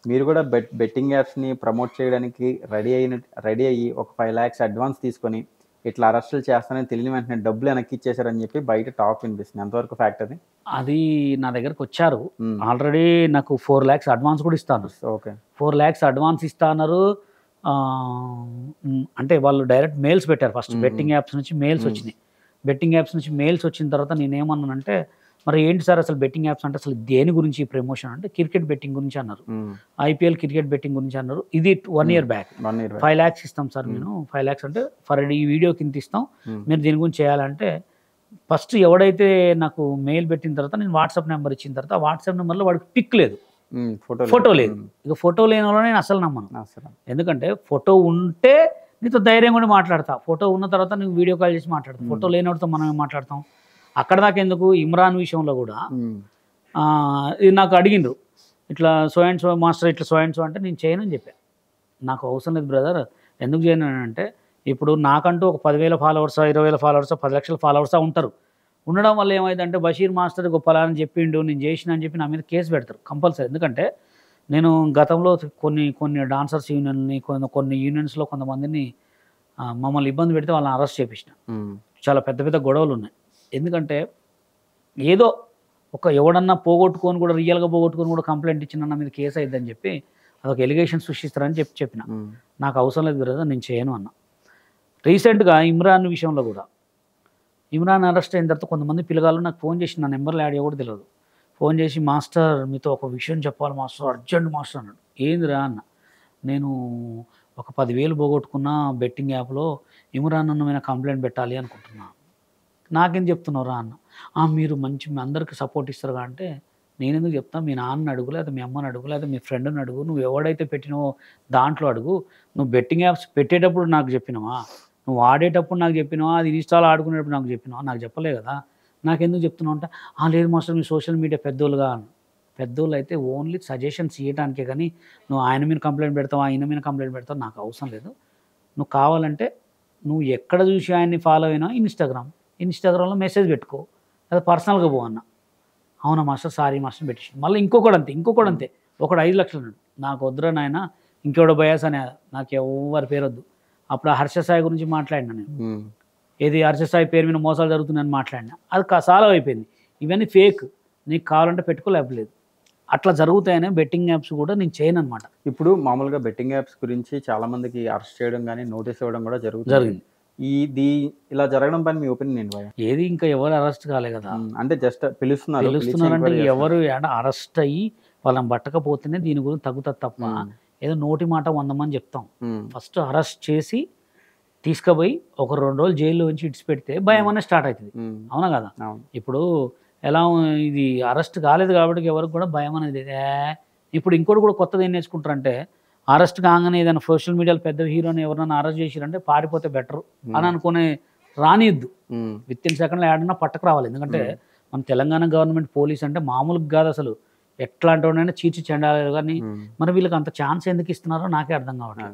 మీరు కూడా బెట్టింగ్ యాప్స్‌ని ప్రమోట్ చేయడానికి రెడీ అయ్యి ఒక 5,00,000 అడ్వాన్స్ తీసుకొని, ఇట్లా అరెస్టులు చేస్తానని తెలియని వెంటనే డబ్బులు వెనక్కి ఇచ్చేసారని చెప్పి బయట టాక్ వినిపిస్తుంది. ఎంతవరకు ఫ్యాక్ట్ అది? అది నా దగ్గరకొచ్చారు. హ్మ్. ఆల్రెడీ నాకు 4,00,000 అడ్వాన్స్ కూడా ఇస్తా అన్నారు. ఓకే. 4,00,000 అడ్వాన్స్ ఇస్తా అన్నారు. అంటే వాళ్ళు డైరెక్ట్ మెయిల్స్ పెట్టారు ఫస్ట్. బెట్టింగ్ యాప్స్ నుంచి మెయిల్స్ వచ్చినాయి. బెట్టింగ్ యాప్స్ నుంచి మెయిల్స్ వచ్చిన తర్వాత నేనేమన్నానంటే, మరి ఏంటి సార్ అసలు బెట్టింగ్ యాప్స్ అంటే అసలు దేని గురించి ప్రమోషన్ అంటే క్రికెట్ బెట్టింగ్ గురించి అన్నారు. ఐపీఎల్ క్రికెట్ బెట్టింగ్ గురించి అన్నారు. ఇది 1 ఇయర్ బ్యాక్. 5,00,000 ఇస్తాం సార్ నేను. 5,00,000 అంటే ఫర్ ఈ వీడియోకి ఇంత ఇస్తాం. మీరు దీని గురించి చేయాలంటే ఫస్ట్ ఎవడైతే నాకు మెయిల్ పెట్టిన తర్వాత నేను వాట్సాప్ నెంబర్ ఇచ్చిన తర్వాత వాట్సాప్ నెంబర్లో వాడికి పిక్ లేదు, ఫోటో లేదు. ఇక ఫోటో లేని వాళ్ళని నేను అసలు నమ్మను. ఎందుకంటే ఫోటో ఉంటే నీతో ధైర్యంగా ఉండి మాట్లాడతా, ఫోటో ఉన్న తర్వాత నువ్వు వీడియో కాల్ చేసి మాట్లాడతావు. ఫోటో లేనివాడితో మనం ఏం మాట్లాడతాం? అక్కడ దాకా ఎందుకు, ఇమ్రాన్ విషయంలో కూడా ఇది నాకు అడిగిండ్రు, ఇట్లా సో అండ్ సో మాస్టర్ ఇట్లా సో అండ్ సో అంటే నేను చేయనని చెప్పాను. నాకు అవసరం లేదు బ్రదర్, ఎందుకు చేయను అంటే ఇప్పుడు నాకంటూ ఒక 10,000 ఫాలోవర్సా, 20,000 ఫాలోవర్సా, 10 లక్షల ఫాలోవర్సా ఉంటారు. ఉండడం వల్ల ఏమైందంటే బషీర్ మాస్టర్ గొప్పలాని చెప్పిండు, నేను చేసిన అని చెప్పి నా మీద కేసు పెడతారు కంపల్సరీ. ఎందుకంటే నేను గతంలో కొన్ని డాన్సర్స్ యూనియన్ని కొన్ని యూనియన్స్లో కొంతమందిని మమ్మల్ని ఇబ్బంది పెడితే వాళ్ళని అరెస్ట్ చేపించిన. చాలా పెద్ద పెద్ద గొడవలు ఉన్నాయి. ఎందుకంటే ఏదో ఎవడన్నా పోగొట్టుకొని కూడా రియల్గా పోగొట్టుకొని కూడా కంప్లైంట్ ఇచ్చిన నా మీద కేసు అయిద్దని చెప్పి అదొక ఎలిగేషన్ సృష్టిస్తారని చెప్పిన. నాకు అవసరం లేదు బ్రదర్, నేను చేయను అన్న. రీసెంట్గా ఇమ్రాన్ విషయంలో కూడా ఇమ్రాన్ అరెస్ట్ అయిన తర్వాత కొంతమంది పిల్లగాళ్ళు నాకు ఫోన్ చేసి, నా నెంబర్లు యాడ్ కూడా తెలియదు, ఫోన్ చేసి మాస్టర్ మీతో ఒక విషయం చెప్పాలి మాస్టర్, అర్జెంట్ మాస్టర్ అన్నాడు. ఏందిరా అన్న, నేను ఒక 10,000 పోగొట్టుకున్న బెట్టింగ్ యాప్లో, ఇమ్రాన్ అన్న మీద కంప్లైంట్ పెట్టాలి అనుకుంటున్నా. నాకేం చెప్తున్నారా అన్న. మీరు మీ అందరికీ సపోర్ట్ ఇస్తారుగా అంటే, నేనెందుకు చెప్తాను, మీ నాన్న అడుగు, లేదా మీ అమ్మని అడుగు, లేదా మీ ఫ్రెండ్ని అడుగు, నువ్వు ఎవడైతే పెట్టినావో దాంట్లో అడుగు. నువ్వు బెట్టింగ్ యాప్స్ పెట్టేటప్పుడు నాకు చెప్పినావా, నువ్వు ఆడేటప్పుడు నాకు చెప్పినావా, అది ఇన్స్టాల్ ఆడుకునేటప్పుడు నాకు చెప్పినావా? నాకు చెప్పలే కదా, నాకెందుకు చెప్తున్నావు అంటే, లేదు మాస్టర్ మీ సోషల్ మీడియా పెద్దోళ్ళుగా. పెద్దోళ్ళు అయితే ఓన్లీ సజెషన్స్ ఇవ్వడానికే, కానీ నువ్వు ఆయన మీద కంప్లైంట్ పెడతావు, ఆయన మీద కంప్లైంట్ పెడతావు, నాకు అవసరం లేదు. నువ్వు కావాలంటే నువ్వు ఎక్కడ చూసి ఆయన్ని ఫాలో అయినా ఇన్స్టాగ్రామ్లో మెసేజ్ పెట్టుకో, లేదా పర్సనల్గా పో అన్న. అవునా మాస్టర్, సారీ మాస్టర్ పెట్టేసి. మళ్ళీ ఇంకొకడు అంతే, ఒకడు 5 లక్షలు అన్నాడు. నాకు వద్దురా నాయన, ఇంకెవడో బయాస్ అనే, నాకు ఎవరి పేరు వద్దు. అప్పుడు ఆ హర్ష సాయి గురించి మాట్లాడినా నేను, ఏది హర్ష సాయి పేరు మీద మోసాలు జరుగుతున్నాయని మాట్లాడినా, అది సాల్వ్ అయిపోయింది. ఇవన్నీ ఫేక్, నీకు కావాలంటే పెట్టుకోలేకపోలేదు. అట్లా జరుగుతాయనే బెట్టింగ్ యాప్స్ కూడా నేను చేయను అనమాట. ఇప్పుడు మామూలుగా బెట్టింగ్ యాప్స్ గురించి చాలా మందికి అరెస్ట్ చేయడం కానీ నోటీస్ ఇవ్వడం కూడా జరిగింది. ఇలా జరగడం పైన మీ ఒపీనియన్ ఏంటి భయ్యా? ఏది ఇంకా ఎవరు అరెస్ట్ కాలే కదా, అంటే జస్ట్ పిలుస్తున్నారంటే ఎవరు అరెస్ట్ అయ్యి వాళ్ళని పట్టకపోతేనే దీని గురించి తగ్గుతుంది తప్ప ఏదో నోటి మాట 100 మంది చెప్తాం. ఫస్ట్ అరెస్ట్ చేసి తీసుకుపోయి ఒక 2 రోజులు జైల్లో ఉంచి ఇడిచిపెడితే భయం అనేది స్టార్ట్ అవుతుంది. అవునా కదా? ఇప్పుడు ఎలా ఇది అరెస్ట్ కాలేదు కాబట్టి ఎవరికి కూడా భయం అనేది. ఇప్పుడు ఇంకోటి కూడా కొత్తది ఏం నేర్చుకుంటారంటే, అరెస్ట్ కాగానే ఏదైనా సోషల్ మీడియాలో పెద్ద హీరోని ఎవరైనా అరెస్ట్ చేసిరంటే పారిపోతే బెటర్ అని అనుకునే రానియద్దు. విత్ ఇన్ సెకండ్లో ఏడన్నా పట్టకు రావాలి. ఎందుకంటే మన తెలంగాణ గవర్నమెంట్ పోలీస్ అంటే మామూలుగా కాదు అసలు, ఎట్లాంటి వాడైనా చీచి చెండాలి. కానీ మరి వీళ్ళకి అంత ఛాన్స్ ఎందుకు ఇస్తున్నారో నాకే అర్థం కావట్లేదు.